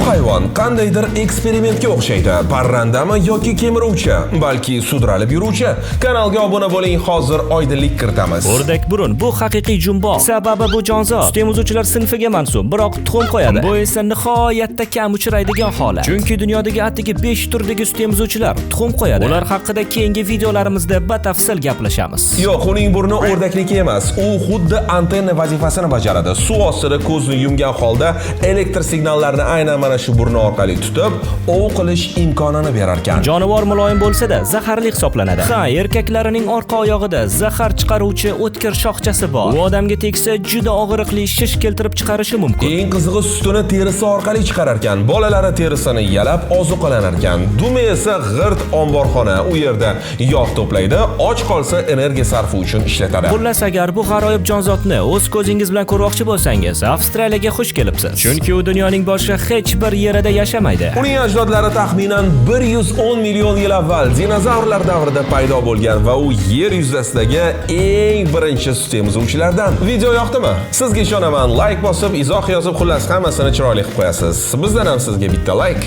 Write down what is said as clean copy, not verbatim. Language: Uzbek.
hayvon qandaydir eksperimentga o'xshaydi. Parrandami yoki kemiruvchi, balki sudralib yuruvchi? Kanalga obuna bo'ling, hozir oydinlik kiritamiz. O'rdak burun bu haqiqiy jumboq. Sababi bu jonzot. Sut emizuvchilar sinfiga mansub, biroq tuxum qo'yadi. Bu esa nihoyatda kam uchraydigan holat. Chunki dunyodagi atigi 5 turdagi sut emizuvchilar tuxum qo'yadi. Ular haqida keyingi videolarimizda batafsil gaplashamiz. Yo'q, uning burni o'rdakniki emas. U xuddi antenna vazifasini bajaradi. Suv ostida ko'zni yumgan holda elektr signallarni aynan mana shu burni orqali tutib, ov qilish imkonini berar ekan. Jonivor muloyim bo'lsa-da, zaharli hisoblanadi. Ha, erkaklarining orqa oyog'ida zahar chiqaruvchi o'tkir shoxchasi bor. U odamga tegsa juda og'riqli shish keltirib chiqarishi mumkin. Eng qizig'i sutini terisi orqali chiqarar ekan. Bolalari terisini yalab ozuqalanar ekan. Dumi esa g'irt omborxona, u yerda yog' to'playdi, och qolsa energiya sarfi uchun ishlatadi. Xullas, agar bu g'aroyib jonzotni o'z ko'zingiz bilan ko'rmoqchi bo'lsangiz, Avstraliyaga xush kelibsiz. Chunki u dunyoning boshqa hech bir yerida yashamaydi. Uning ajdodlari taxminan 110 million yil avval dinozavrlar davrida paydo bo'lgan va u yer yuzasidagi eng birinchi sut emizuvchilardan. Video yoqdimi? Sizga ishonaman, like bosib, izoh yozib, xullas hammasini chiroyli qilib qo'yasiz. Bizdan ham sizga bitta like.